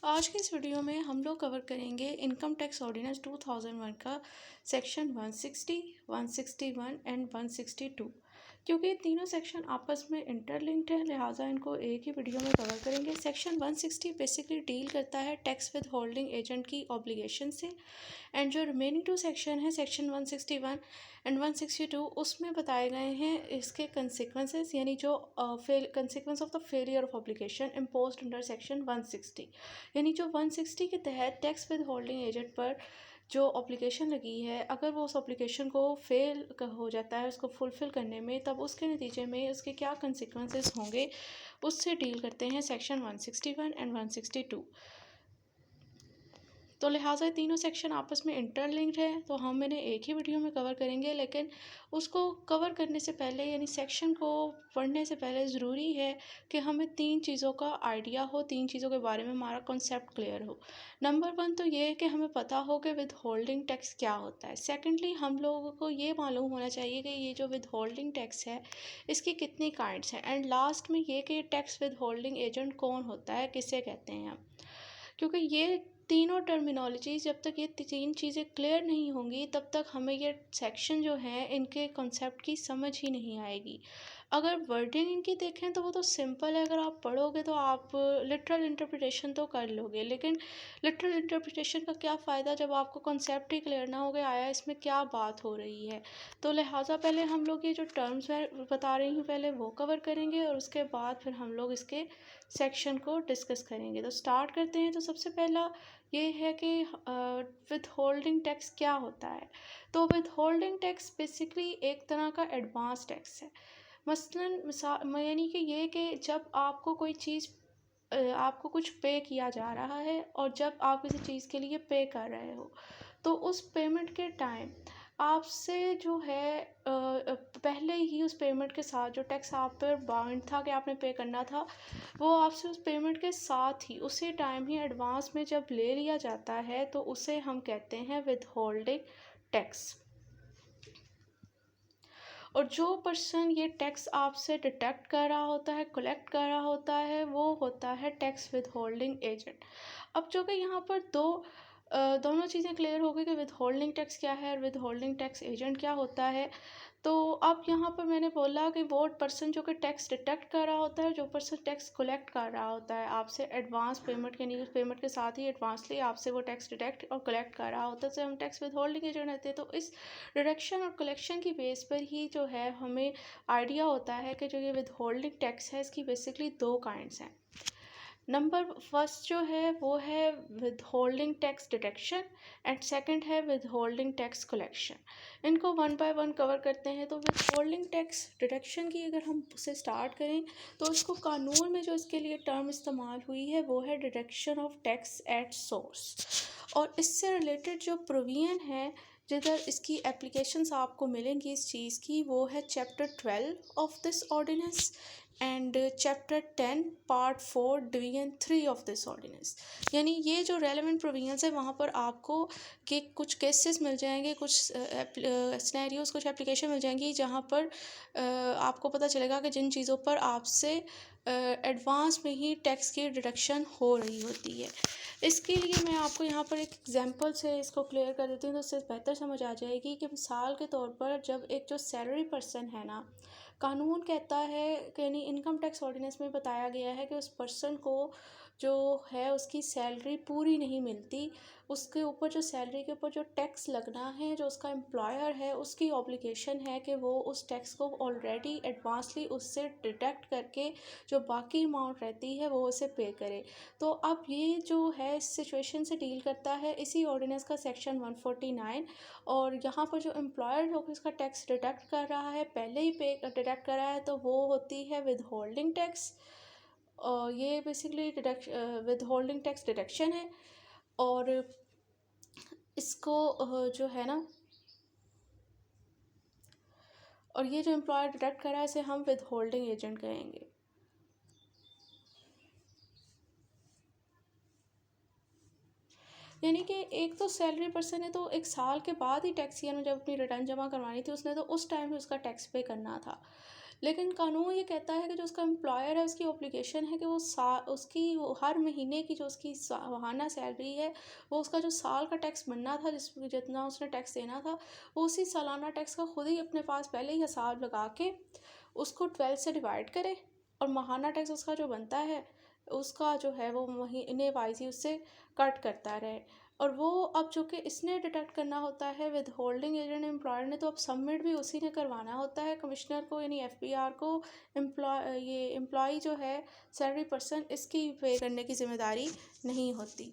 आज की इस वीडियो में हम लोग कवर करेंगे इनकम टैक्स ऑर्डिनेंस 2001 का सेक्शन 160, 161 एंड 162। क्योंकि ये तीनों सेक्शन आपस में इंटरलिंक्ड हैं, लिहाजा इनको एक ही वीडियो में कवर करेंगे। सेक्शन 160 बेसिकली डील करता है टैक्स विद होल्डिंग एजेंट की ऑब्लिगेशन से, एंड जो रिमेनिंग टू सेक्शन है सेक्शन 161 एंड 162, उसमें बताए गए हैं इसके कंसिक्वेंसेस, यानी जो consequence of the failure of obligation imposed under section 160। यानी जो 160 के तहत टैक्स विद होल्डिंग एजेंट पर जो ऑब्लिगेशन लगी है, अगर वो उस ऑब्लिगेशन को फेल हो जाता है उसको फुलफ़िल करने में, तब उसके नतीजे में उसके क्या कंसिक्वेंसेस होंगे, उससे डील करते हैं सेक्शन 161 एंड 162। तो लिहाजा तीनों सेक्शन आपस में इंटरलिंक्ड है, तो हम इन्हें एक ही वीडियो में कवर करेंगे। लेकिन उसको कवर करने से पहले, यानी सेक्शन को पढ़ने से पहले, ज़रूरी है कि हमें तीन चीज़ों का आइडिया हो, तीन चीज़ों के बारे में हमारा कॉन्सेप्ट क्लियर हो। नंबर वन तो ये है कि हमें पता हो कि विद होल्डिंग टैक्स क्या होता है। सेकेंडली, हम लोगों को ये मालूम होना चाहिए कि ये जो विद होल्डिंग टैक्स है इसकी कितनी काइंड्स हैं। एंड लास्ट में ये कि टैक्स विद होल्डिंग एजेंट कौन होता है, किसे कहते हैं हम। क्योंकि ये तीनों टर्मिनोलॉजी, जब तक ये तीन चीज़ें क्लियर नहीं होंगी तब तक हमें ये सेक्शन जो है इनके कॉन्सेप्ट की समझ ही नहीं आएगी। अगर वर्डिंग इनकी देखें तो वो तो सिंपल है, अगर आप पढ़ोगे तो आप लिटरल इंटरप्रिटेशन तो कर लोगे, लेकिन लिटरल इंटरप्रिटेशन का क्या फ़ायदा जब आपको कॉन्सेप्ट ही क्लियर ना हो गया आया इसमें क्या बात हो रही है। तो लिहाजा पहले हम लोग ये जो टर्म्स मैं बता रही हूँ पहले वो कवर करेंगे, और उसके बाद फिर हम लोग इसके सेक्शन को डिस्कस करेंगे। तो स्टार्ट करते हैं। तो सबसे पहला ये है कि विद होल्डिंग टैक्स क्या होता है। तो विद होल्डिंग टैक्स बेसिकली एक तरह का एडवांस टैक्स है। मसलन मिसाल यानी कि ये कि जब आपको कोई चीज़ आपको कुछ पे किया जा रहा है, और जब आप किसी चीज़ के लिए पे कर रहे हो तो उस पेमेंट के टाइम आपसे जो है पहले ही उस पेमेंट के साथ जो टैक्स आप पर बाउंड था कि आपने पे करना था, वो आपसे उस पेमेंट के साथ ही उसी टाइम ही एडवांस में जब ले लिया जाता है तो उसे हम कहते हैं विद होल्डिंग टैक्स। और जो पर्सन ये टैक्स आपसे डिडक्ट कर रहा होता है, कलेक्ट कर रहा होता है, वो होता है टैक्स विद होल्डिंग एजेंट। अब जो कि यहाँ पर दोनों चीज़ें क्लियर हो गई कि विद होल्डिंग टैक्स क्या है और विद होल्डिंग टैक्स एजेंट क्या होता है। तो अब यहाँ पर मैंने बोला कि वो पर्सन जो कि टैक्स डिडक्ट कर रहा होता है, जो पर्सन टैक्स कलेक्ट कर रहा होता है आपसे एडवांस पेमेंट के, नहीं उस पेमेंट के साथ ही एडवांसली आपसे वो टैक्स डिडक्ट और कलेक्ट कर रहा होता है, तो हम टैक्स विद होल्डिंग एजेंट रहते हैं। तो इस डिडक्शन और कलेक्शन की बेस पर ही जो है हमें आइडिया होता है कि जो ये विद होल्डिंग टैक्स है इसकी बेसिकली दो काइंड्स हैं। नंबर फर्स्ट जो है वो है with holding tax deduction, and second है विद होल्डिंग टैक्स कलेक्शन। इनको वन बाय वन कवर करते हैं। तो विद होल्डिंग टैक्स डिडक्शन की अगर हम उसे स्टार्ट करें तो इसको कानून में जो इसके लिए टर्म इस्तेमाल हुई है वो है deduction of tax at source. और इससे रिलेटेड जो प्रोविजन है जिधर इसकी एप्लीकेशंस आपको मिलेंगी इस चीज़ की, वो है chapter 12 of this ordinance and chapter 10 part 4 division 3 of this ordinance. यानी ये जो रेलेवेंट प्रोविजंस है वहाँ पर आपको के कुछ केसेस मिल जाएंगे, कुछ सिनेरियोज, कुछ एप्लीकेशन मिल जाएंगी जहाँ पर आपको पता चलेगा कि जिन चीज़ों पर आपसे एडवांस में ही टैक्स की डिडक्शन हो रही होती है। इसके लिए मैं आपको यहाँ पर एक एग्जांपल से इसको क्लियर कर देती हूँ तो उससे बेहतर समझ आ जाएगी। कि मिसाल के तौर पर जब एक जो सैलरी पर्सन है ना, कानून कहता है कि यानी इनकम टैक्स ऑर्डिनेंस में बताया गया है कि उस पर्सन को जो है उसकी सैलरी पूरी नहीं मिलती, उसके ऊपर जो सैलरी के ऊपर जो टैक्स लगना है, जो उसका एम्प्लॉयर है उसकी ऑब्लिगेशन है कि वो उस टैक्स को ऑलरेडी एडवांसली उससे डिडक्ट करके जो बाकी अमाउंट रहती है वो उसे पे करे। तो अब ये जो है इस सिचुएशन से डील करता है इसी ऑर्डिनेंस का सेक्शन 149। और यहाँ पर जो एम्प्लॉयर जो इसका टैक्स डिडक्ट कर रहा है, पहले ही पे डिडक्ट कर रहा है, तो वो होती है विद होल्डिंग टैक्स। ये basically with holding tax deduction है। और इसको जो है ना, और ये जो एम्प्लॉयर डिडक्ट कर रहा है इसे हम विद होल्डिंग एजेंट कहेंगे। यानी कि एक तो सैलरी पर्सन है तो एक साल के बाद ही टैक्स ईयर में जब अपनी रिटर्न जमा करवानी थी उसने तो उस टाइम पे उसका टैक्स पे करना था। लेकिन कानून ये कहता है कि जो उसका एम्प्लॉयर है उसकी ऑब्लिगेशन है कि वो हर महीने की जो उसकी माहाना सैलरी है वो उसका जो साल का टैक्स बनना था जितना उसने टैक्स देना था वो उसी सालाना टैक्स का खुद ही अपने पास पहले ही हिसाब लगा के उसको 12 से डिवाइड करे और माहाना टैक्स उसका जो बनता है उसका जो है वो महीने वाइज ही उससे कट करता रहे। और वो अब जो कि इसने डिटेक्ट करना होता है विद होल्डिंग एजेंट एम्प्लॉयर ने, तो अब सबमिट भी उसी ने करवाना होता है कमिश्नर को यानी एफपीआर को। ये एम्प्लॉय जो है सैलरी पर्सन, इसकी पे करने की जिम्मेदारी नहीं होती।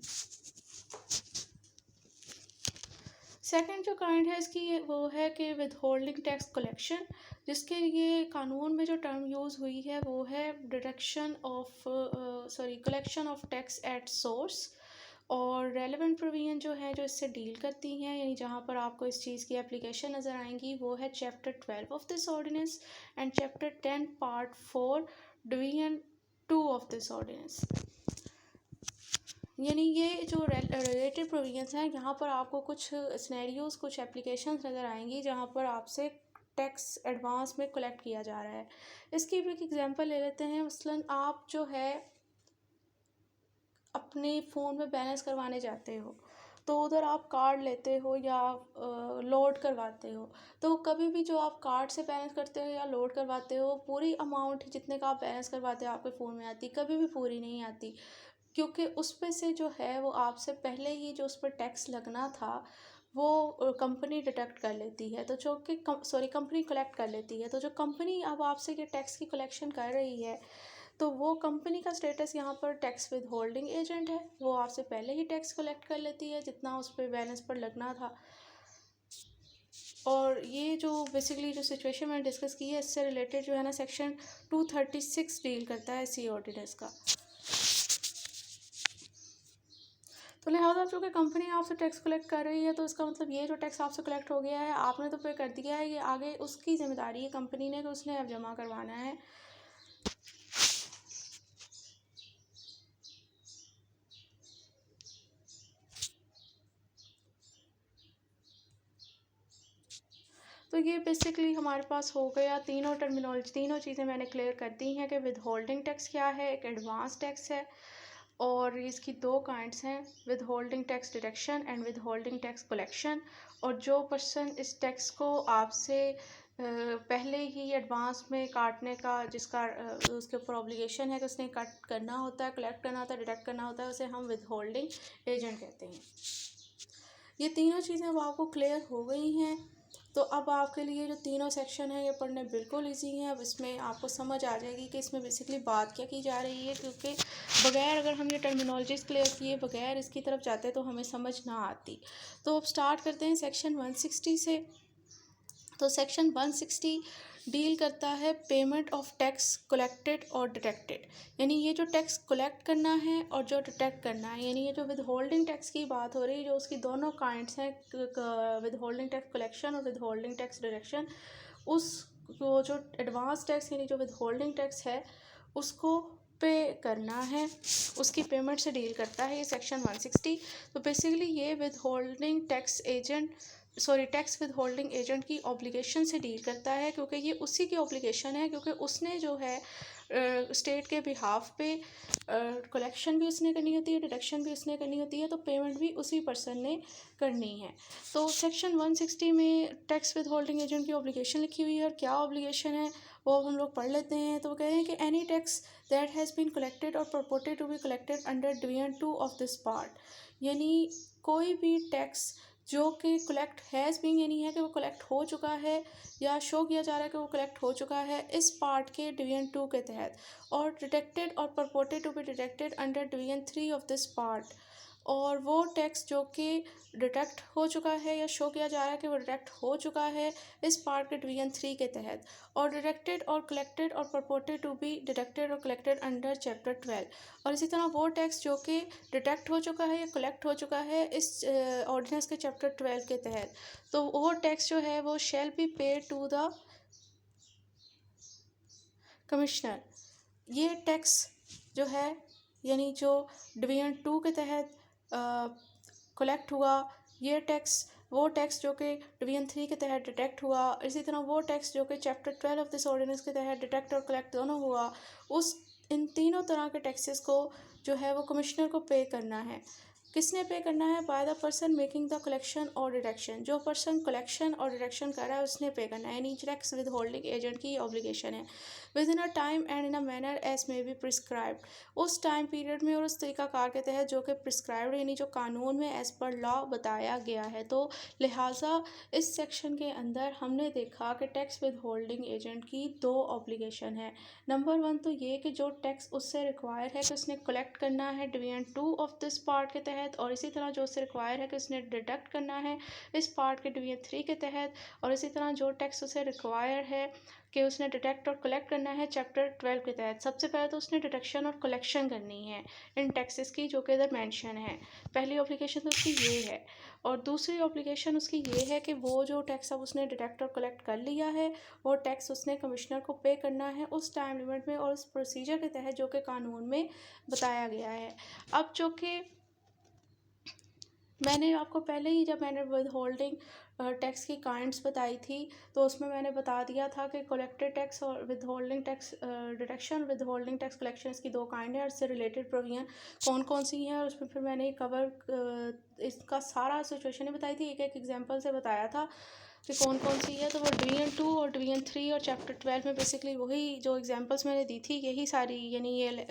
सेकंड जो काइंड है इसकी वो है कि विद होल्डिंग टैक्स कलेक्शन, जिसके लिए कानून में जो टर्म यूज़ हुई है वो है deduction of collection of tax at source. और रेलेवेंट प्रोविजन जो है जो इससे डील करती हैं यानी जहाँ पर आपको इस चीज़ की एप्लीकेशन नज़र आएंगी वो है chapter 12 of this ordinance and chapter 10 part 4 division 2 of this ordinance. यानी ये जो रिलेटेड प्रोविजंस हैं यहाँ पर आपको कुछ सिनेरियोज कुछ एप्लीकेशंस नज़र आएंगी जहाँ पर आपसे टैक्स एडवांस में कलेक्ट किया जा रहा है। इसकी भी एक एग्जांपल ले लेते हैं। मसलन आप जो है अपने फ़ोन में बैलेंस करवाने जाते हो तो उधर आप कार्ड लेते हो या लोड करवाते हो, तो कभी भी जो आप कार्ड से बैलेंस करते हो या लोड करवाते हो पूरी अमाउंट जितने का आप बैलेंस करवाते हो आपके फ़ोन में आती, कभी भी पूरी नहीं आती, क्योंकि उस पे से जो है वो आपसे पहले ही जो उस पर टैक्स लगना था वो कंपनी डिडक्ट कर लेती है। तो जो कि कंपनी कलेक्ट कर लेती है। तो जो कंपनी अब आपसे ये टैक्स की कलेक्शन कर रही है तो वो कंपनी का स्टेटस यहाँ पर टैक्स विद होल्डिंग एजेंट है, वो आपसे पहले ही टैक्स कलेक्ट कर लेती है जितना उस पर बैलेंस पर लगना था। और ये जो बेसिकली जो सिचुएशन मैंने डिस्कस की है इससे रिलेटेड जो है ना सेक्शन 236 डील करता है सी ऑर्डिनेंस का। तो लिहाजा चूँकि कंपनी आपसे टैक्स कलेक्ट कर रही है तो इसका मतलब ये जो टैक्स आपसे कलेक्ट हो गया है आपने तो पे कर दिया है, ये आगे उसकी जिम्मेदारी है कंपनी ने कि उसने अब जमा करवाना है। तो ये बेसिकली हमारे पास हो गया तीनों टर्मिनोलॉजी, तीनों चीज़ें मैंने क्लियर कर दी हैं कि विद होल्डिंग टैक्स क्या है, एक एडवांस टैक्स है और इसकी दो काइंड्स हैं, with holding tax deduction and with holding tax collection. और जो पर्सन इस टैक्स को आपसे पहले ही एडवांस में काटने का जिसका उसके ऊपर ऑब्लिगेशन है कि उसने कट करना होता है, कलेक्ट करना होता है, डिडक्ट करना होता है, उसे हम विद होल्डिंग एजेंट कहते हैं। ये तीनों चीज़ें अब आपको क्लियर हो गई हैं। तो अब आपके लिए जो तीनों सेक्शन है ये पढ़ने बिल्कुल इजी हैं। अब इसमें आपको समझ आ जाएगी कि इसमें बेसिकली बात क्या की जा रही है, क्योंकि बगैर अगर हम ये टर्मिनोलॉजीज क्लियर किए बगैर इसकी तरफ जाते तो हमें समझ ना आती। तो अब स्टार्ट करते हैं सेक्शन 160 से। तो सेक्शन 160 डील करता है पेमेंट ऑफ टैक्स कलेक्टेड और डिटेक्टेड, यानी ये जो टैक्स कलेक्ट करना है और जो डिटेक्ट करना है, यानी ये जो विद होल्डिंग टैक्स की बात हो रही है जो उसकी दोनों काइंड्स हैं विद होल्डिंग टैक्स कलेक्शन और विद होल्डिंग टैक्स डिटेक्शन, उस वो जो एडवांस टैक्स यानी जो विद होल्डिंग टैक्स है उसको पे करना है, उसकी पेमेंट से डील करता है ये सेक्शन 160। तो बेसिकली ये with holding tax agent tax withholding agent की ऑब्लिगेशन से डील करता है, क्योंकि ये उसी की ऑब्लिगेशन है, क्योंकि उसने जो है स्टेट के बिहाफ पे कलेक्शन भी उसने करनी होती है, डिडक्शन भी उसने करनी होती है, तो पेमेंट भी उसी पर्सन ने करनी है। तो सेक्शन 160 में टैक्स विद होल्डिंग एजेंट की ऑब्लिगेशन लिखी हुई है और क्या ऑब्लिगेशन है वो हम लोग पढ़ लेते हैं। तो वो कह रहे हैं कि any tax that has been collected or purported to be collected under division 2 of this part, यानी कोई भी टैक्स जो कि कलेक्ट हैज़ बीन यानी है कि वो कलेक्ट हो चुका है या शो किया जा रहा है कि वो कलेक्ट हो चुका है इस पार्ट के डिवीजन 2 के तहत, और detected or purported to be detected under division 3 of this part, और वो टैक्स जो कि डिटेक्ट हो चुका है या शो किया जा रहा है कि वो डिटेक्ट हो चुका है इस पार्ट के डिवीजन 3 के तहत, और डिटेक्टेड और collected or purported to be detected और कलेक्टेड अंडर चैप्टर 12। और इसी तरह वो टैक्स जो कि डिटेक्ट हो चुका है या कलेक्ट हो चुका है इस ऑर्डिनेंस के चैप्टर 12 के तहत, तो वो टैक्स जो है वो shall be paid to the commissioner. ये टैक्स जो है यानी जो डिवीजन 2 के तहत कलेक्ट हुआ, ये टैक्स वो टैक्स जो कि डिवीजन 3 के तहत डिटेक्ट हुआ, इसी तरह वो टैक्स जो कि चैप्टर 12 ऑफ दिस ऑर्डिनेंस के तहत डिटेक्ट और कलेक्ट दोनों हुआ, उस इन तीनों तरह के टैक्सेस को जो है वो कमिश्नर को पे करना है। किसने पे करना है? By the person making the collection और डिडक्शन। जो पर्सन कलेक्शन और डिडक्शन कर रहा है उसने पे करना है, यानी टैक्स विद होल्डिंग एजेंट की ऑब्लिगेशन है। Within a time and in a manner as may be prescribed, उस टाइम पीरियड में और उस तरीकाकार के तहत जो कि प्रिस्क्राइब्ड यानी जो कानून में एज पर लॉ बताया गया है। तो लिहाजा इस सेक्शन के अंदर हमने देखा कि टैक्स विद होल्डिंग एजेंट की दो ऑब्लिगेशन है। नंबर 1 तो ये कि जो टैक्स उससे रिक्वायर है कि उसने कलेक्ट करना है डिवीजन 2 ऑफ दिस पार्ट के तहत, और इसी तरह जो उससे रिक्वायर है कि उसने डिडक्ट करना है इस पार्ट के डिवीजन 3 के तहत, और इसी तरह जो टैक्स उसे रिक्वायर है कि उसने डिटेक्ट और कलेक्ट करना है चैप्टर 12 के तहत। सबसे पहले तो उसने डिटेक्शन और कलेक्शन करनी है इन टैक्सेस की जो कि इधर मेंशन है। पहली ऑब्लिगेशन तो उसकी ये है, और दूसरी ऑब्लिगेशन उसकी ये है कि वो जो टैक्स अब उसने डिटेक्ट और कलेक्ट कर लिया है वो टैक्स उसने कमिश्नर को पे करना है उस टाइम लिमिट में और उस प्रोसीजर के तहत जो कि कानून में बताया गया है। अब जो कि मैंने आपको पहले ही जब मैंने विद होल्डिंग टैक्स की काइंड्स बताई थी तो उसमें मैंने बता दिया था कि कलेक्टेड टैक्स और with holding tax deduction, with holding tax collection, इसकी दो काइंड है और इससे रिलेटेड प्रोविजन कौन कौन सी हैं, और उसमें फिर मैंने कवर इसका सारा सिचुएशन ही बताई थी, एक एक एग्जांपल से बताया था कि कौन कौन सी है। तो वो डिवीजन 2 और डिवीजन 3 और चैप्टर 12 में बेसिकली वही जो एग्जांपल्स मैंने दी थी यही सारी, यानी ये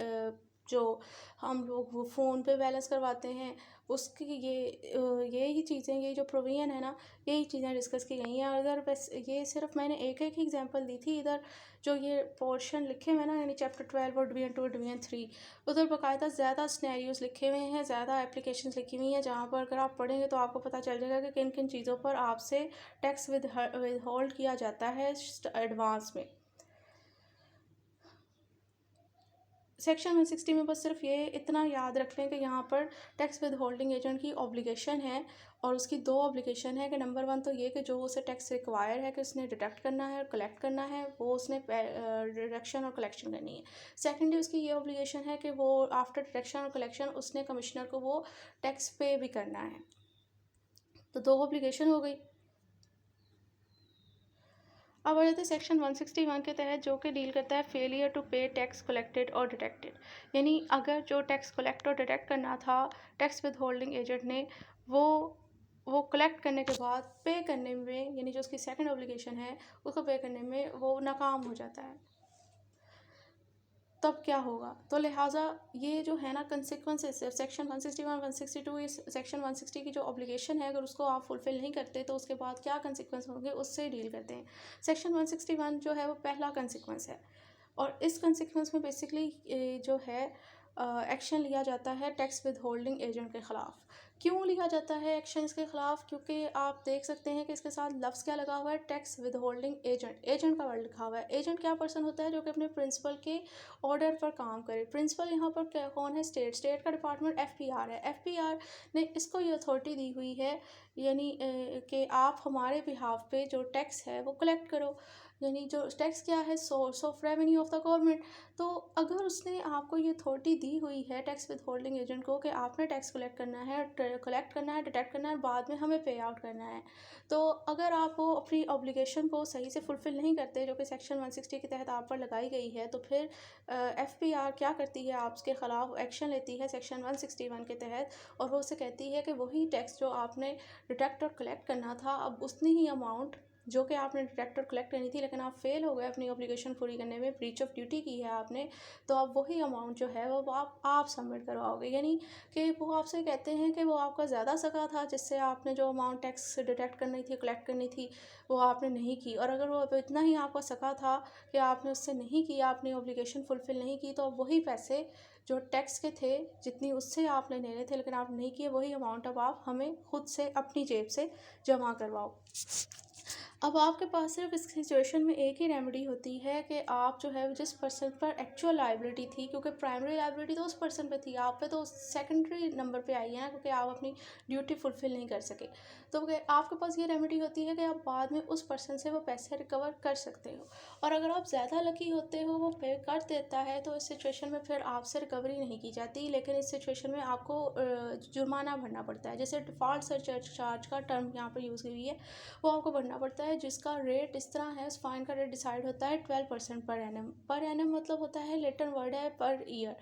जो हम लोग वो फ़ोन पे बैलेंस करवाते हैं उसकी यही चीज़ें, ये जो प्रोविज़न है ना, यही चीज़ें डिस्कस की गई हैं। और इधर बस ये सिर्फ मैंने एक एक एग्जांपल दी थी। इधर जो ये पोर्शन लिखे हुए हैं ना, यानी चैप्टर 12 और डिवीजन 2 और डिवीजन 3, उधर बाकायदा ज़्यादा स्नैरियोज़ लिखे हुए हैं, ज़्यादा एप्लीकेशंस लिखी हुई हैं, जहाँ पर अगर आप पढ़ेंगे तो आपको पता चल जाएगा कि किन किन चीज़ों पर आपसे टैक्स विद होल्ड किया जाता है एडवांस में। सेक्शन 160 में बस सिर्फ ये इतना याद रख लें कि यहाँ पर टैक्स विद होल्डिंग एजेंट की ऑब्लिगेशन है, और उसकी दो ऑब्लिगेशन है कि नंबर 1 तो ये कि जो उसे टैक्स रिक्वायर है कि उसने डिडक्ट करना है और कलेक्ट करना है वो उसने डिडक्शन और कलेक्शन करनी है। सेकेंडली उसकी ये ऑब्लिगेशन है कि वो आफ्टर डिडक्शन और कलेक्शन उसने कमिश्नर को वो टैक्स पे भी करना है। तो दो ऑब्लिगेशन हो गई। अब आ जाते हैं सेक्शन 161 के तहत जो कि डील करता है फेलियर टू पे टैक्स कलेक्टेड और डिटेक्टेड, यानी अगर जो टैक्स कलेक्ट और डिटेक्ट करना था टैक्स विद होल्डिंग एजेंट ने वो कलेक्ट करने के बाद पे करने में, यानी जो उसकी सेकंड ऑब्लिगेशन है उसको पे करने में वो नाकाम हो जाता है, तब क्या होगा? तो लिहाजा ये जो है ना कंसिक्वेंसेस सेक्शन 161 162, इस सेक्शन 160 की जो ऑब्लिगेशन है अगर उसको आप फुलफिल नहीं करते तो उसके बाद क्या कंसिक्वेंस होंगे उससे डील करते हैं। सेक्शन 161 जो है वो पहला कंसिक्वेंस है, और इस कंसिक्वेंस में बेसिकली जो है एक्शन लिया जाता है टैक्स विद होल्डिंग एजेंट के ख़िलाफ़। क्यों लिया जाता है एक्शन इसके ख़िलाफ़? क्योंकि आप देख सकते हैं कि इसके साथ लफ्ज़ क्या लगा हुआ है, tax withholding agent, agent का वर्ड लिखा हुआ है। एजेंट क्या पर्सन होता है? जो कि अपने प्रिंसिपल के ऑर्डर पर काम करे। प्रिंसिपल यहाँ पर क्या कौन है? स्टेट। स्टेट का डिपार्टमेंट एफपीआर है। एफपीआर ने इसको ये अथॉरिटी दी हुई है, यानी कि आप हमारे बिहाफ पे जो टैक्स है वो कलेक्ट करो, यानी जो टैक्स क्या है, source of revenue of the government. तो अगर उसने आपको ये अथॉरिटी दी हुई है टैक्स विद होल्डिंग एजेंट को कि आपने टैक्स कलेक्ट करना है, कलेक्ट करना है, डिटेक्ट करना है, बाद में हमें पे आउट करना है, तो अगर आप वो अपनी ऑब्लिगेशन को सही से फुलफ़िल नहीं करते जो कि सेक्शन 160 के तहत आप पर लगाई गई है, तो फिर एफपीआर क्या करती है, आपके ख़िलाफ़ एक्शन लेती है सेक्शन 161 के तहत, और वो उसे कहती है कि वही टैक्स जो आपने डिटेक्ट और कलेक्ट करना था, अब उतनी ही अमाउंट जो कि आपने डिटेक्ट और कलेक्ट करनी थी लेकिन आप फेल हो गए अपनी ऑब्लिगेशन पूरी करने में, ब्रीच ऑफ ड्यूटी की है आपने, तो अब वही अमाउंट जो है वो आप सबमिट करवाओगे। यानी कि वो आपसे कहते हैं कि वो आपका ज़्यादा सका था जिससे आपने जो अमाउंट टैक्स डिटेक्ट करनी थी, कलेक्ट करनी थी, वो आपने नहीं की, और अगर वो अब इतना ही आपका सका था कि आपने उससे नहीं किया, अपनी ऑब्लिगेशन फुलफ़िल नहीं की, तो अब वही पैसे जो टैक्स के थे जितनी उससे आपने लेने थे लेकिन आप नहीं किए, वही अमाउंट अब आप हमें खुद से अपनी जेब से जमा करवाओ। अब आपके पास सिर्फ इस सिचुएशन में एक ही रेमेडी होती है कि आप जो है जिस पर्सन पर एक्चुअल लाइबिलिटी थी, क्योंकि प्राइमरी लाइबिलिटी तो उस पर्सन पे थी, आप पे तो सेकेंडरी नंबर पे आई है ना, क्योंकि आप अपनी ड्यूटी फुलफिल नहीं कर सके, तो आपके पास ये रेमेडी होती है कि आप बाद में उस पर्सन से वो पैसे रिकवर कर सकते हो, और अगर आप ज़्यादा लकी होते हो वो पे कर देता है तो इस सिचुएशन में फिर आपसे रिकवर रिकवरी नहीं की जाती, लेकिन इस सिचुएशन में आपको जुर्माना भरना पड़ता है। जैसे डिफ़ॉल्ट सरचार्ज चार्ज का टर्म यहाँ पर यूज़ हुई है, वो आपको भरना पड़ता है, जिसका रेट इस तरह है, उस फाइन का रेट डिसाइड होता है 12% पर एनम। पर एनम मतलब होता है लेटर वर्ड है पर ईयर,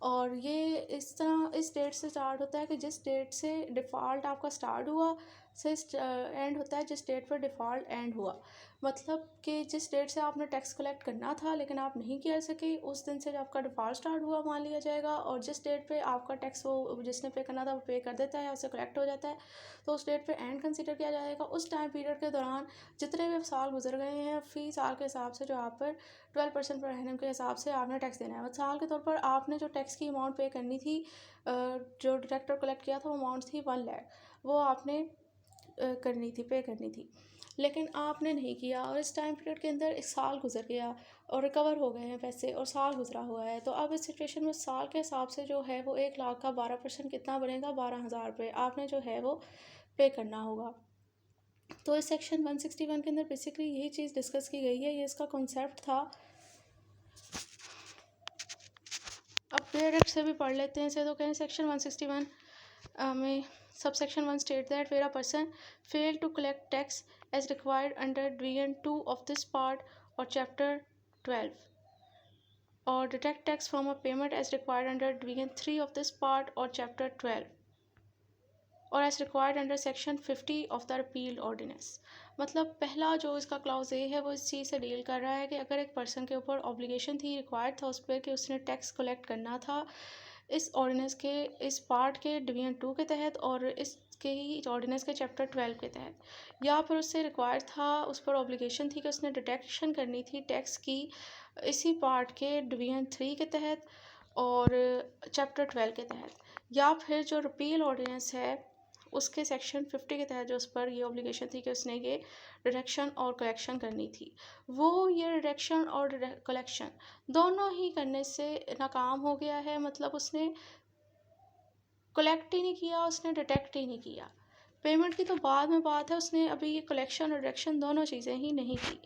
और ये इस तरह इस डेट से स्टार्ट होता है कि जिस डेट से डिफ़ॉल्ट आपका स्टार्ट हुआ से एंड होता है जिस डेट पर डिफ़ॉल्ट एंड हुआ। मतलब कि जिस डेट से आपने टैक्स कलेक्ट करना था लेकिन आप नहीं कर सके, उस दिन से जब आपका डिफ़ॉल्ट स्टार्ट हुआ मान लिया जाएगा, और जिस डेट पे आपका टैक्स वो जिसने पे करना था वो पे कर देता है, उससे कलेक्ट हो जाता है, तो उस डेट पे एंड कंसीडर किया जाएगा। उस टाइम पीरियड के दौरान जितने भी साल गुजर गए हैं, फ़ी साल के हिसाब से जो आप पर 12% पर एनम के हिसाब से आपने टैक्स देना है। मिसाल के तौर पर आपने जो टैक्स की अमाउंट पे करनी थी, जो डिडक्टर कलेक्ट किया था वो अमाउंट थी 1 लाख, वो आपने करनी थी, पे करनी थी, लेकिन आपने नहीं किया, और इस टाइम पीरियड के अंदर 1 साल गुजर गया और रिकवर हो गए हैं पैसे और साल गुजरा हुआ है। तो अब इस सिचुएशन में साल के हिसाब से जो है वो 1 लाख का 12% कितना बनेगा, 12,000 रुपये आपने जो है वो पे करना होगा। तो इस सेक्शन 161 के अंदर बेसिकली यही चीज़ डिस्कस की गई है, ये इसका कॉन्सेप्ट था। अब डायरेक्ट से भी पढ़ लेते हैं इसे। तो कहें सेक्शन 161 में subsection 1 state that where a person fail to collect tax as required under division 2 of this part or chapter 12 or deduct tax from a payment as required under division 3 of this part or chapter 12 or as required under section 50 of the repeal ordinance. मतलब पहला जो इसका clause ए है वो इस चीज़ से deal कर रहा है कि अगर एक पर्सन के ऊपर ऑब्लिगेशन थी, रिक्वायर्ड था उस पर कि उसने टैक्स कलेक्ट करना था इस ऑर्डिनेंस के इस पार्ट के डिवीजन 2 के तहत और इसके ही ऑर्डिनेंस के चैप्टर 12 के तहत, या फिर उससे रिक्वायर्ड था, उस पर ऑब्लिगेशन थी कि उसने डिडक्शन करनी थी टैक्स की इसी पार्ट के डिवीजन 3 के तहत और चैप्टर 12 के तहत, या फिर जो रिपील ऑर्डिनेंस है उसके सेक्शन 50 के तहत जो उस पर ये ऑब्लिगेशन थी कि उसने ये डिडक्शन और कलेक्शन करनी थी, वो ये डिडक्शन और कलेक्शन दोनों ही करने से नाकाम हो गया है। मतलब उसने कलेक्ट ही नहीं किया, उसने डिटेक्ट ही नहीं किया। पेमेंट की तो बाद में बात है, उसने अभी ये कलेक्शन और डिडक्शन दोनों चीज़ें ही नहीं की।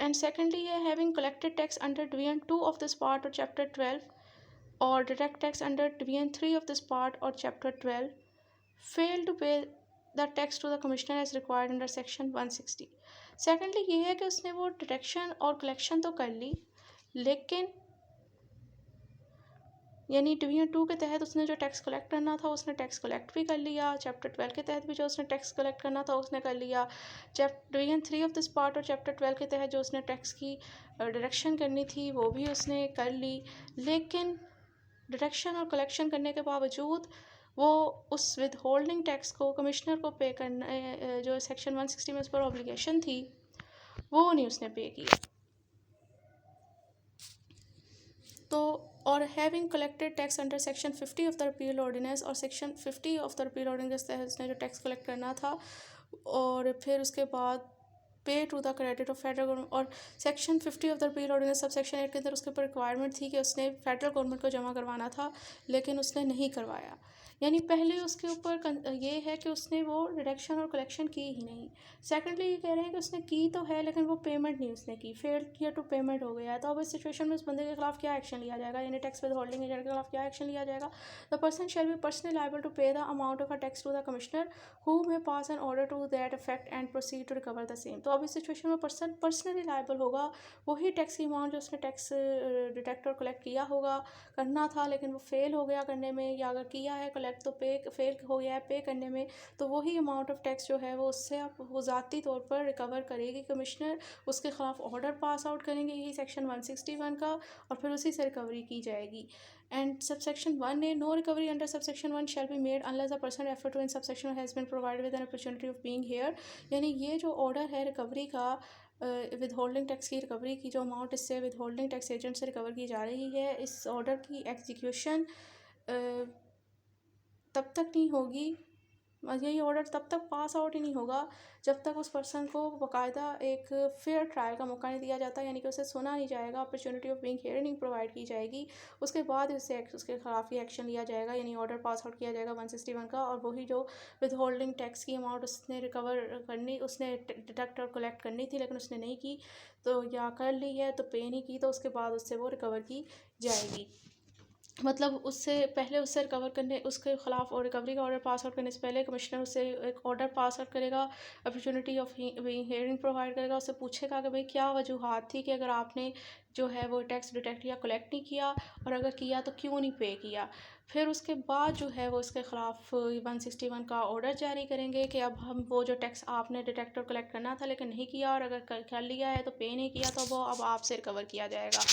एंड सेकेंडली ये having collected tax under division 2 of this part or chapter 12 or deduct tax under division 3 of this part or chapter 12 fail to pay the tax to the commissioner as required under section 160। Secondly ये है कि उसने वो detection और collection तो कर ली, लेकिन यानी डिवीजन 2 के तहत उसने जो टैक्स कलेक्ट करना था उसने टैक्स कलेक्ट भी कर लिया, चैप्टर 12 के तहत भी जो उसने टैक्स कलेक्ट करना था उसने कर लिया, division 3 of this part or chapter 12 के तहत जो उसने टैक्स की डिडक्शन करनी थी वो भी उसने कर ली, लेकिन डिडक्शन और कलेक्शन करने के बावजूद वो उस विद होल्डिंग टैक्स को कमिश्नर को पे करना जो सेक्शन 160 में उस पर ऑब्लिगेशन थी वो नहीं उसने पे किया। तो और having collected tax under section 50 of the repeal ordinance और section 50 of the repeal ordinance तहत उसने जो टैक्स कलेक्ट करना था और फिर उसके बाद pay to the credit of federal government और section 50 of the repeal ordinance sub section 8 के अंदर उसके ऊपर रिक्वायरमेंट थी कि उसने फेडरल गवर्नमेंट को जमा करवाना था, लेकिन उसने नहीं करवाया। यानी पहले उसके ऊपर ये है कि उसने वो डिडक्शन और कलेक्शन की ही नहीं। सेकेंडली ये कह रहे हैं कि उसने की तो है लेकिन वो पेमेंट नहीं उसने की, फेल किया टू पेमेंट हो गया है। तो अब इस सिचुएशन में उस बंदे के खिलाफ क्या एक्शन लिया जाएगा, यानी टैक्स विद होल्डिंग एजेंट के खिलाफ क्या एक्शन लिया जाएगा। The person shall be personally liable to pay the amount of a tax to the commissioner who may pass an order to that effect and proceed to recover the same. तो अब इस situation में person personally liable होगा, वही tax की amount जो उसने tax detect और कलेक्ट किया होगा, करना था लेकिन वो फेल हो गया करने में, या अगर किया है कलेक्ट तो पे फेल हो गया है पे करने में, तो वही अमाउंट ऑफ टैक्स जो है वो उससे आप वो ज़ाती तौर पर रिकवर करेगी कमिश्नर, उसके खिलाफ ऑर्डर पास आउट करेंगे यही सेक्शन 161 का, और फिर उसी से रिकवरी की जाएगी। And subsection 1 A no recovery under subsection 1 shall be made unless the person refer to in subsection has been provided with an opportunity of being hear. यानी ये जो ऑर्डर है रिकवरी का विद होल्डिंग टैक्स की recovery की, जो amount इससे withholding tax agent से रिकवर की जा रही है, इस ऑर्डर की एग्जीक्यूशन तब तक नहीं होगी, यही ऑर्डर तब तक पास आउट ही नहीं होगा जब तक उस पर्सन को बाकायदा एक फेयर ट्रायल का मौका नहीं दिया जाता, यानी कि उसे सुना नहीं जाएगा, opportunity of being hearing provide की जाएगी, उसके बाद उससे उसके खिलाफ ही एक्शन लिया जाएगा, यानी ऑर्डर पास आउट किया जाएगा 161 का। और वही जो विद होल्डिंग टैक्स की अमाउंट उसने रिकवर करनी, उसने डिडक्ट और कलेक्ट करनी थी लेकिन उसने नहीं की, तो या कर ली है तो पे नहीं की, तो उसके बाद उससे वो रिकवर की जाएगी। मतलब उससे रिकवर करने उसके खिलाफ और रिकवरी का ऑर्डर पास आउट करने से पहले कमिश्नर उससे एक ऑर्डर पास आउट करेगा, अपॉर्चुनिटी ऑफ हियरिंग प्रोवाइड करेगा, उससे पूछेगा कि भाई क्या वजूहात थी कि अगर आपने जो है वो टैक्स डिटेक्ट या कलेक्ट नहीं किया, और अगर किया तो क्यों नहीं पे किया। फिर उसके बाद जो है वो इसके ख़िलाफ़ 161 का ऑर्डर जारी करेंगे कि अब हम वो जो टैक्स आपने डिटेक्ट और कलेक्ट करना था लेकिन नहीं किया, और अगर कर लिया है तो पे नहीं किया, तो वो अब आपसे रिकवर किया जाएगा।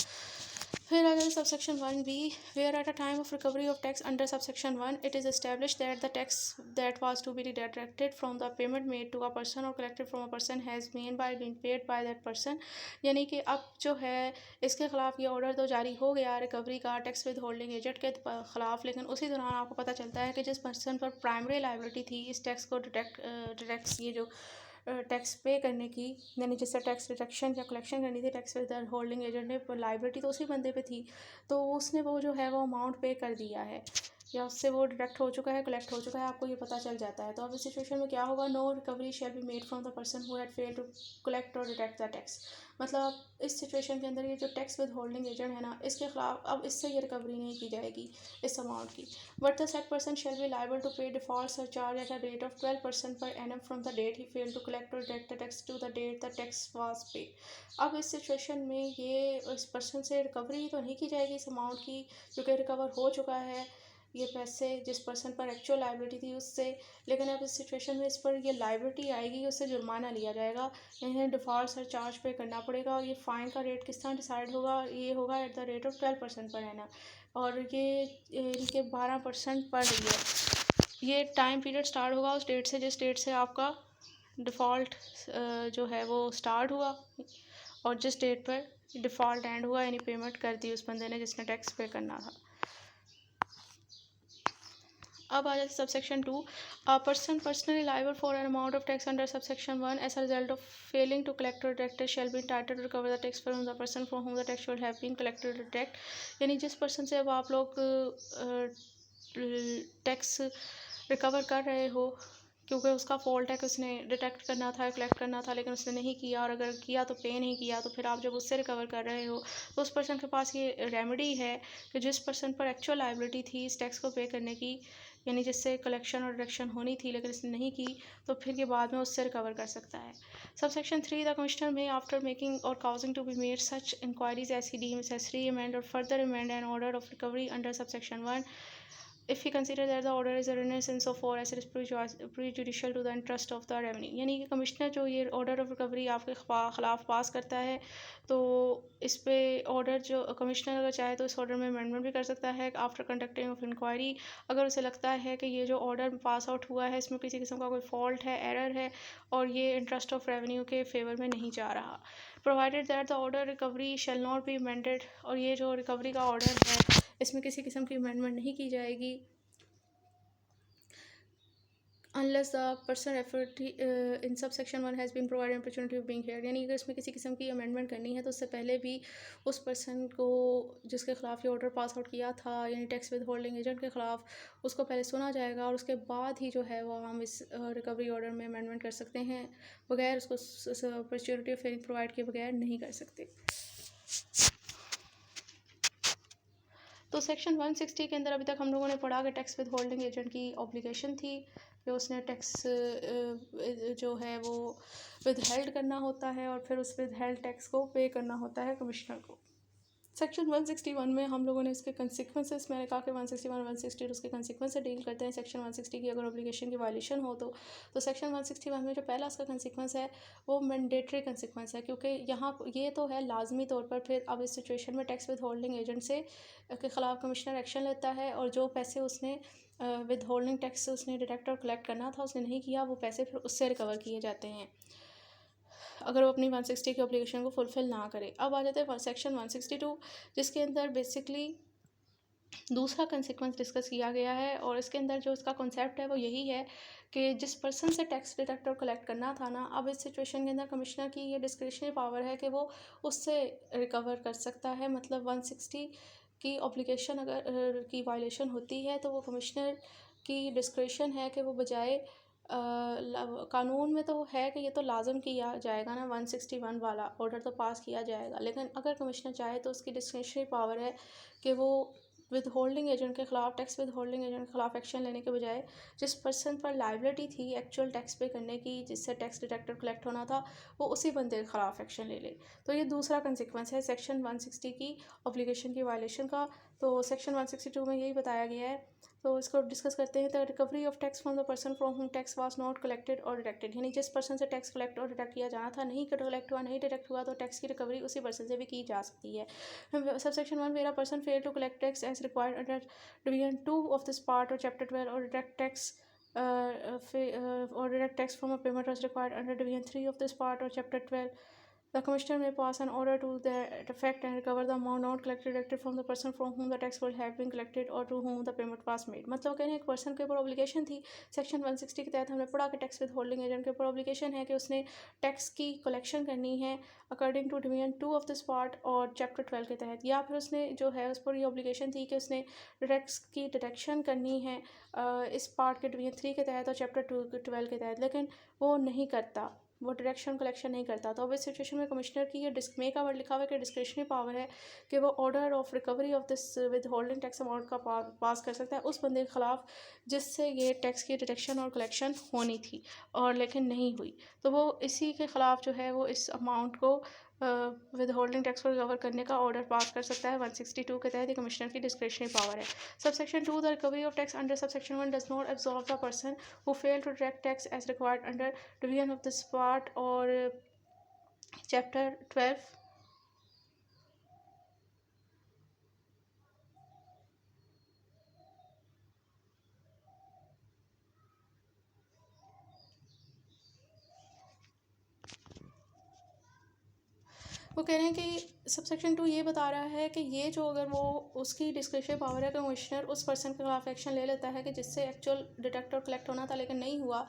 फिर अगर subsection 1B, where at a time of recovery of tax under subsection 1 it is established that the tax that was to be deducted from the payment made to a person or collected from a person has been paid by that person। यानी कि अब जो है इसके ख़िलाफ़ ये order तो जारी हो गया रिकवरी का टैक्स विद होल्डिंग एजेंट के ख़िलाफ़, लेकिन उसी दौरान आपको पता चलता है कि जिस पर्सन पर प्राइमरी लाइबिलिटी थी इस टैक्स को डिटेक्ट ये जो टैक्स पे करने की, यानी जिससे टैक्स डिडक्शन या कलेक्शन करनी थी टैक्स विद होल्डिंग एजेंट ने, लाइबिलिटी तो उसी बंदे पे थी, तो उसने वो जो है वो अमाउंट पे कर दिया है या उससे वो डिडक्ट हो चुका है, कलेक्ट हो चुका है, आपको ये पता चल जाता है। तो अब इस सिचुएशन में क्या होगा, no recovery shall be made from the person who had failed to collect or deduct the tax. मतलब इस सिचुएशन के अंदर ये जो टैक्स विद होल्डिंग एजेंट है ना, इसके खिलाफ अब इससे ये रिकवरी नहीं की जाएगी इस अमाउंट की। But the said person shall be liable to pay default surcharge at a rate of 12% per annum from the date he failed to collect or deduct the tax to the date the tax was paid। अब इस situation में ये इस person से recovery तो नहीं की जाएगी इस अमाउंट की, क्योंकि रिकवर हो चुका है ये पैसे जिस पर्सन पर एक्चुअल लाइबिलिटी थी उससे, लेकिन अब इस सिचुएशन में इस पर ये लाइबिलिटी आएगी, उससे जुर्माना लिया जाएगा, इन्हें डिफ़ॉल्ट सरचार्ज पे करना पड़ेगा, और ये फ़ाइन का रेट किस तरह डिसाइड होगा, ये होगा at the rate of 12% per annum, और ये इनके 12% पर ईयर। ये टाइम पीरियड स्टार्ट होगा उस डेट से जिस डेट से आपका डिफ़ॉल्ट जो है वो स्टार्ट हुआ, और जिस डेट पर डिफ़ॉल्ट एंड हुआ, यानी पेमेंट कर दी उस बंदे ने जिसने टैक्स पे करना था। अब आ जाते subsection 2, a person personally liable for an amount of tax under subsection 1 as a result of failing to collect or deduct shall be entitled to recover the tax from the person from whom the tax should have been collected or deduct. यानी जिस person से अब आप लोग tax recover कर रहे हो क्योंकि उसका फ़ॉल्ट है कि उसने डिटेक्ट करना था, कलेक्ट करना था, लेकिन उसने नहीं किया, और अगर किया तो पे नहीं किया, तो फिर आप जब उससे रिकवर कर रहे हो तो उस पर्सन के पास ये रेमेडी है कि जिस पर्सन पर एक्चुअल लाइबिलिटी थी इस टैक्स को पे करने की, यानी जिससे कलेक्शन और डिडक्शन होनी थी लेकिन इसने नहीं की, तो फिर ये बाद में उससे रिकवर कर सकता है। Subsection 3, the commissioner may after making or causing to be made such inquiries as he deems necessary amend or further amend an order of recovery under subsection 1 if we consider that the order is erroneous insofar as it is prejudicial to the interest of the revenue। यानी कि commissioner जो ये order of recovery आपके ख़िलाफ़ पास करता है, तो इस पे ऑर्डर जो कमिश्नर अगर चाहे तो इस ऑर्डर में अमेंडमेंट भी कर सकता है आफ्टर कंडक्टिंग ऑफ इंक्वायरी, अगर उसे लगता है कि ये जो ऑर्डर पास आउट हुआ है इसमें किसी किस्म का कोई फॉल्ट है, एरर है, और ये इंटरेस्ट ऑफ रेवेन्यू के फेवर में नहीं जा रहा, provided that the order recovery shall not be amended. और ये जो रिकवरी का ऑर्डर है इसमें किसी किस्म की अमेंडमेंट नहीं की जाएगी unless the person referred in subsection 1 has been provided opportunity of being heard। यानी अगर इसमें किसी किस्म की अमेंडमेंट करनी है तो उससे पहले भी उस पर्सन को जिसके ख़िलाफ़ ये ऑर्डर पास आउट किया था, यानी टैक्स विद होल्डिंग एजेंट के ख़िलाफ़, उसको पहले सुना जाएगा, और उसके बाद ही जो है वो हम इस रिकवरी ऑर्डर में अमेंडमेंट कर सकते हैं, बगैर उसको अपॉर्चुनिटी ऑफ हियरिंग प्रोवाइड किए बगैर नहीं कर सकते। तो सेक्शन 160 के अंदर अभी तक हम लोगों ने पढ़ा कि टैक्स विद होल्डिंग एजेंट की ऑब्लिगेशन थी कि उसने टैक्स जो है वो विद हेल्ड करना होता है, और फिर उस विद हेल्ड टैक्स को पे करना होता है कमिश्नर को। सेक्शन 161 में हम लोगों ने इसके कंसिक्वेंसेस, मैंने कहा कि 161 160 उसके कंसिक्वेंस से डील करते हैं। सेक्शन 160 की अगर ऑब्लिगेशन की वायलेशन हो तो सेक्शन 161 में जो पहला उसका कंसिक्वेंस है वो मैंडेटरी कंसिक्वेंस है, क्योंकि यहाँ ये तो है लाजमी तौर पर। फिर अब इस सिचुएशन में टैक्स विद होल्डिंग एजेंट से के ख़िलाफ़ कमिश्नर एक्शन लेता है, और जो पैसे उसने विद होल्डिंग टैक्स उसने डिटेक्ट और कलेक्ट करना था उसने नहीं किया, वो पैसे फिर उससे रिकवर किए जाते हैं अगर वो अपनी 160 की ऑब्लिगेशन को फुलफ़िल ना करे। अब आ जाते हैं सेक्शन 162, जिसके अंदर बेसिकली दूसरा कंसिक्वेंस डिस्कस किया गया है, और इसके अंदर जो इसका कॉन्सेप्ट है वो यही है कि जिस पर्सन से टैक्स डिडक्ट और कलेक्ट करना था ना, अब इस सिचुएशन के अंदर कमिश्नर की ये डिस्क्रिशनरी पावर है कि वो उससे रिकवर कर सकता है। मतलब 160 की ऑब्लिगेशन अगर की वायलेशन होती है तो वो कमिश्नर की डिस्क्रिशन है कि वो बजाय कानून में तो है कि ये तो लाजम किया जाएगा ना, 161 वाला ऑर्डर तो पास किया जाएगा, लेकिन अगर कमिश्नर चाहे तो उसकी डिस्क्रिशनरी पावर है कि वो विद होल्डिंग एजेंट के खिलाफ, टैक्स विद होल्डिंग एजेंट के खिलाफ एक्शन लेने के बजाय जिस पर्सन पर लाइबिलिटी थी एक्चुअल टैक्स पे करने की, जिससे टैक्स डिडक्टेड कलेक्ट होना था, वो उसी बंदे के खिलाफ एक्शन ले ले। तो ये दूसरा कंसिक्वेंस है सेक्शन 160 की ऑब्लिगेशन की वायलेशन का। तो सेक्शन 162 में यही बताया गया है। तो इसको डिस्कस करते हैं। The recovery of tax from the person from home tax was not collected और डिडक्टेड, यानी जिस पर्सन से टैक्स कलेक्ट और डिडक्ट किया जाना था नहीं कलेक्ट हुआ, नहीं डिडक्ट हुआ, तो टैक्स की रिकवरी उसी पर्सन से भी की जा सकती है। Subsection 1, where a person fail to collect tax as required under division 2 of this part or chapter 12 or deduct tax or direct tax from a payment was required under division 3 of this part or chapter 12, the commissioner may pass an order to that effect and recover the amount not collected deducted from the person from whom the tax will have been collected or to whom the payment was made। मतलब कहने एक person के ऊपर obligation थी। Section 160 के तहत हमने पढ़ा कि टैक्स विद होल्डिंग एजेंट के ऊपर ऑब्लिगेशन है कि उसने टैक्स की कलेक्शन करनी है according to division 2 of this part or chapter 12 के तहत, या फिर उसने जो है उस पर ये ऑब्लिगेशन थी कि उसने टैक्स की डिडक्शन करनी है इस पार्ट के डिवीजन 3 के तहत और चैप्टर 12 के तहत, लेकिन वो नहीं करता, वो डायरेक्शन कलेक्शन नहीं करता। तो अब इस सिचुएशन में कमिश्नर की ये मे का वर्ड लिखा हुआ है कि डिस्क्रिशनरी पावर है कि वो order of recovery of this with holding tax amount का पास कर सकता है उस बंदे के खिलाफ जिससे ये टैक्स की डिडक्शन और कलेक्शन होनी थी और लेकिन नहीं हुई। तो वो इसी के खिलाफ जो है वो इस अमाउंट को विद होल्डिंग टैक्स को रिकवर करने का ऑर्डर पास कर सकता है। 162 के तहत कमिश्नर की डिस्क्रिशनरी पावर है। Subsection 2, the recovery of tax under subsection 1 does not absorb the person who fail to direct tax as required under division of this part or chapter 12। वो कह रहे हैं कि सबसेक्शन 2 ये बता रहा है कि ये जो अगर वो उसकी डिस्क्रिशनरी पावर है, कमिश्नर उस पर्सन के खिलाफ एक्शन ले लेता है कि जिससे एक्चुअल डिडक्ट और कलेक्ट होना था लेकिन नहीं हुआ,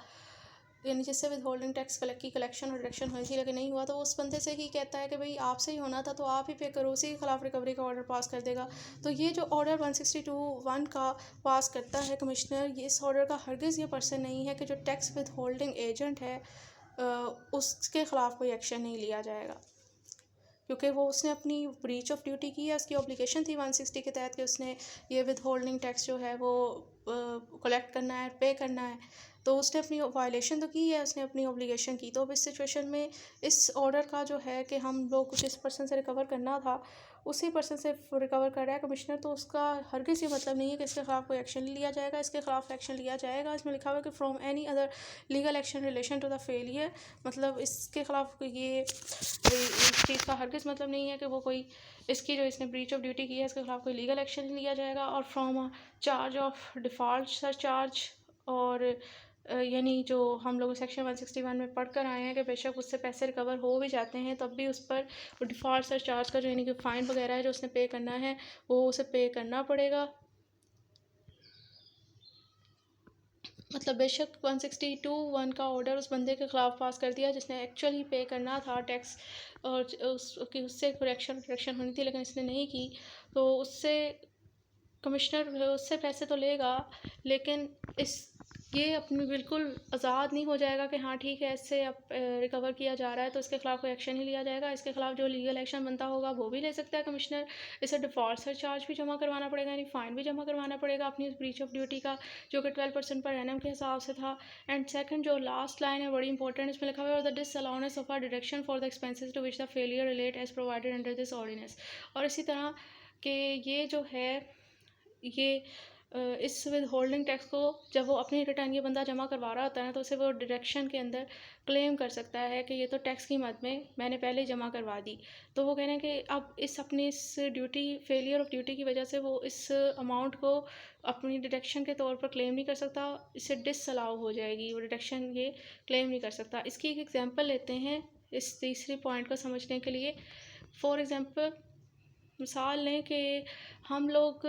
यानी जिससे विद होल्डिंग टैक्स की कलेक्शन और डिडक्शन हुई थी लेकिन नहीं हुआ, तो उस बंदे से ही कहता है कि भाई आपसे ही होना था तो आप ही पे करो, उसी के खिलाफ रिकवरी का ऑर्डर पास कर देगा। तो ये जो ऑर्डर 162(1) का पास करता है कमिश्नर, ये इस ऑर्डर का हरगिज़ ये पर्सन नहीं है कि जो टैक्स विद होल्डिंग एजेंट है उसके खिलाफ कोई एक्शन नहीं लिया जाएगा, क्योंकि वो उसने अपनी ब्रीच ऑफ ड्यूटी की है, उसकी ऑब्लिगेशन थी 160 के तहत कि उसने ये विद होल्डिंग टैक्स जो है वो कलेक्ट करना है, पे करना है, तो उसने अपनी वायलेशन तो की है, उसने अपनी ऑब्लिगेशन की। तो अब इस सिचुएशन में इस ऑर्डर का जो है कि हम लोग जिस पर्सन से रिकवर करना था उसी पर्सन से रिकवर कर रहा है कमिश्नर, तो उसका हरगिज़ ये मतलब नहीं है कि इसके खिलाफ कोई एक्शन लिया जाएगा। इसके खिलाफ एक्शन लिया जाएगा, इसमें लिखा हुआ है कि from any other legal action relation to the failure, मतलब इसके खिलाफ ये इस चीज़ का हरगिज़ मतलब नहीं है कि वो कोई इसकी जो इसने ब्रीच ऑफ ड्यूटी की है इसके खिलाफ कोई लीगल एक्शन लिया जाएगा। और from a charge of default surcharge, और यानी जो हम लोग सेक्शन 161 में पढ़ कर आए हैं कि बेशक उससे पैसे रिकवर हो भी जाते हैं तब भी उस पर डिफ़ॉल्ट सरचार्ज का जो यानी कि फ़ाइन वगैरह है जो उसने पे करना है वो उसे पे करना पड़ेगा। मतलब बेशक 162(1) का ऑर्डर उस बंदे के ख़िलाफ़ पास कर दिया जिसने एक्चुअली पे करना था टैक्स, और उससे करेक्शन होनी थी लेकिन इसने नहीं की, तो उससे कमिश्नर उससे पैसे तो लेगा लेकिन ये अपनी बिल्कुल आज़ाद नहीं हो जाएगा कि हाँ ठीक है इससे अब रिकवर किया जा रहा है तो इसके खिलाफ कोई एक्शन ही लिया जाएगा। इसके खिलाफ जो लीगल एक्शन बनता होगा वो भी ले सकता है कमिश्नर। इसे डिफ़ॉल्ट सरचार्ज भी जमा करवाना पड़ेगा, यानी फ़ाइन भी जमा करवाना पड़ेगा अपनी उस ब्रीच ऑफ ड्यूटी का जो कि 12% पर एनम के हिसाब से था। एंड सेकंड जो लास्ट लाइन है बड़ी इंपॉर्टेंट, इसमें लिखा हुआ है the disallowance of a deduction for the expenses to which the failure relate as provided under this ordinance. और इसी तरह कि ये जो है ये इस विद होल्डिंग टैक्स को जब वो अपनी रिटर्न ये बंदा जमा करवा रहा होता है तो उसे वो डिडक्शन के अंदर क्लेम कर सकता है कि ये तो टैक्स की मद में मैंने पहले ही जमा करवा दी। तो वो कह रहे हैं कि अब अपनी इस ड्यूटी फेलियर ऑफ ड्यूटी की वजह से वो इस अमाउंट को अपनी डिडक्शन के तौर पर क्लेम नहीं कर सकता, इससे डिसअलाउ हो जाएगी वो डिडक्शन, ये क्लेम नहीं कर सकता। इसकी एक एग्जांपल लेते हैं इस तीसरी पॉइंट को समझने के लिए। फॉर एग्जांपल मिसाल लें कि हम लोग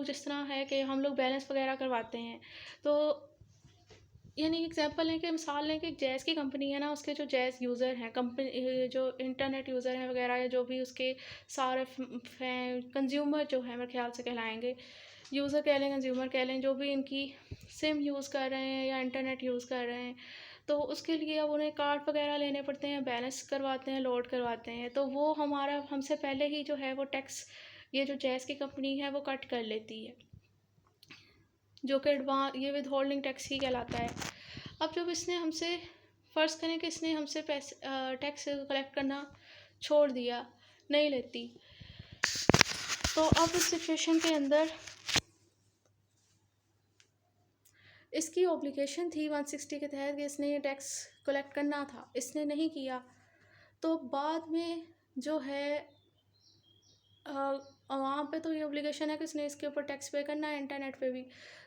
जिस तरह है कि हम लोग बैलेंस वगैरह करवाते हैं, तो यानी एग्जांपल लें कि मिसाल लें कि जैज़ की कंपनी है ना, उसके जो जैज़ यूज़र हैं कंपनी जो इंटरनेट यूज़र हैं वगैरह या जो भी उसके सारे हैं कंज्यूमर जो है मेरे ख्याल से कहलाएंगे, यूज़र कह लें कंज्यूमर कह लें, जो भी इनकी सिम यूज़ कर रहे हैं या इंटरनेट यूज़ कर रहे हैं, तो उसके लिए अब उन्हें कार्ड वगैरह लेने पड़ते हैं, बैलेंस करवाते हैं, लोड करवाते हैं, तो वो हमसे पहले ही जो है वो टैक्स ये जो जैज़ की कंपनी है वो कट कर लेती है, जो कि ये विद होल्डिंग टैक्स ही कहलाता है। अब जब इसने हमसे फ़र्ज़ करें कि इसने हमसे पैसे टैक्स कलेक्ट करना छोड़ दिया, नहीं लेती, तो अब इस सिचुएशन के अंदर इसकी ऑब्लिगेशन थी 160 के तहत कि इसने ये टैक्स कलेक्ट करना था, इसने नहीं किया। तो बाद में जो है वहाँ पे तो ये ऑब्लिगेशन है कि इसने इसके ऊपर टैक्स पे करना है, इंटरनेट पे भी।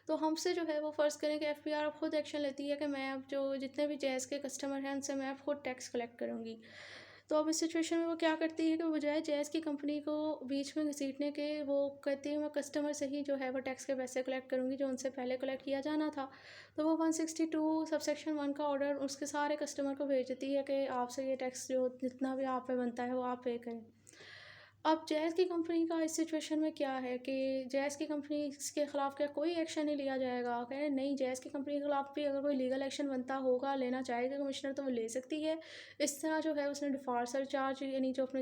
तो हमसे जो है वो फ़र्ज़ करें कि एफबीआर अब खुद एक्शन लेती है कि मैं अब जो जितने भी जैज़ के कस्टमर हैं उनसे मैं अब खुद टैक्स कलेक्ट करूँगी। तो अब इस सिचुएशन में वो क्या करती है कि बजाय जैज़ की कंपनी को बीच में घसीटने के, वो कहती है मैं कस्टमर से ही जो है वो टैक्स के पैसे कलेक्ट करूँगी जो उनसे पहले कलेक्ट किया जाना था। तो वो 162 सबसेक्शन 1 का ऑर्डर उसके सारे कस्टमर को भेज देती है कि आपसे ये टैक्स जो जितना भी आप पे बनता है वो आप पे करें। अब जैज़ की कंपनी का इस सिचुएशन में क्या है कि जैज़ की कंपनी के ख़िलाफ़ क्या कोई एक्शन नहीं लिया जाएगा? कह रहे हैं नहीं, जैज़ की कंपनी के ख़िलाफ़ भी अगर कोई लीगल एक्शन बनता होगा, लेना चाहेगा कमिश्नर, तो वो ले सकती है। इस तरह जो है उसने डिफ़ॉल्ट सरचार्ज यानी जो अपने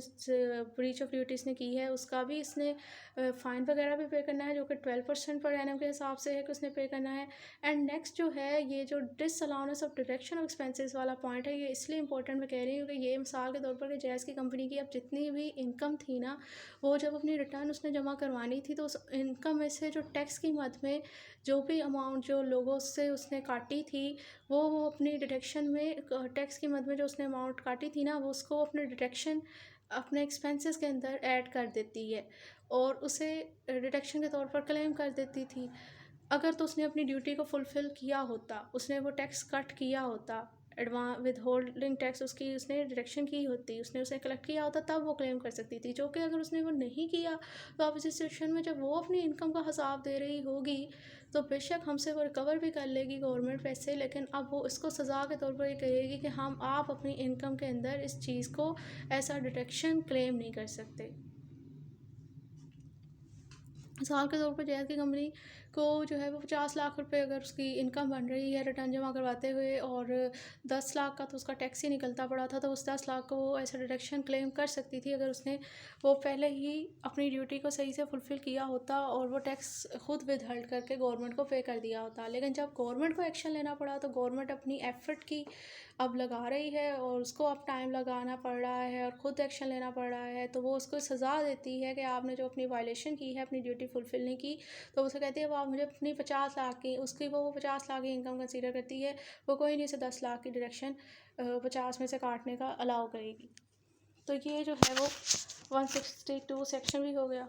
ब्रीच ऑफ ड्यूटी इसने की है उसका भी इसने फ़ाइन वगैरह भी पे करना है, जो कि 12% पर एनम के हिसाब से है कि उसने पे करना है। एंड नेक्स्ट जो है ये जो disallowance of deduction of expenses वाला पॉइंट है, ये इसलिए इंपॉर्टेंट मैं कह रही हूँ कि ये मिसाल के तौर पर कि जैज़ की कंपनी की अब जितनी भी इनकम थी ना, वो जब अपनी रिटर्न उसने जमा करवानी थी तो उस इनकम में से जो टैक्स की मद में जो भी अमाउंट जो लोगों से उसने काटी थी, वो अपनी डिडक्शन में टैक्स की मद में जो उसने अमाउंट काटी थी ना, वो उसको अपने डिडक्शन अपने एक्सपेंसेस के अंदर ऐड कर देती है और उसे डिडक्शन के तौर पर क्लेम कर देती थी। अगर तो उसने अपनी ड्यूटी को फुलफ़िल किया होता, उसने वो टैक्स कट किया होता, विदहोल्डिंग टैक्स उसकी उसने डिडक्शन की होती, उसने उसे कलेक्ट किया होता, तब वो क्लेम कर सकती थी। जो कि अगर उसने वो नहीं किया, तो अब इस सिचुएशन में जब वो अपनी इनकम का हिसाब दे रही होगी, तो बेशक हमसे वो रिकवर भी कर लेगी गवर्नमेंट पैसे, लेकिन अब वो इसको सज़ा के तौर पर ये कहेगी कि हम आप अपनी इनकम के अंदर इस चीज़ को ऐसा डिडक्शन क्लेम नहीं कर सकते। मिसाल के तौर पर जैज़ की कंपनी को जो है वो 50 लाख रुपए अगर उसकी इनकम बन रही है रिटर्न जमा करवाते हुए, और 10 लाख का तो उसका टैक्स ही निकलता पड़ा था, तो उस 10 लाख को वो ऐसा डिडक्शन क्लेम कर सकती थी अगर उसने वो पहले ही अपनी ड्यूटी को सही से फुलफ़िल किया होता और वो टैक्स खुद विदहोल्ड करके गवर्नमेंट को पे कर दिया होता। लेकिन जब गवर्नमेंट को एक्शन लेना पड़ा तो गवर्नमेंट अपनी एफ़र्ट की अब लगा रही है और उसको अब टाइम लगाना पड़ रहा है और ख़ुद एक्शन लेना पड़ रहा है, तो वो उसको सज़ा देती है कि आपने जो अपनी वायलेशन की है, अपनी ड्यूटी फुलफ़िल नहीं की, तो उसे कहती है वो आप मुझे अपनी 50 लाख की, उसकी वो 50 लाख की इनकम कंसीडर करती है, वो कोई नहीं उसे 10 लाख की डिडक्शन 50 में से काटने का अलाउ करेगी। तो ये जो है वो 162 सेक्शन भी हो गया।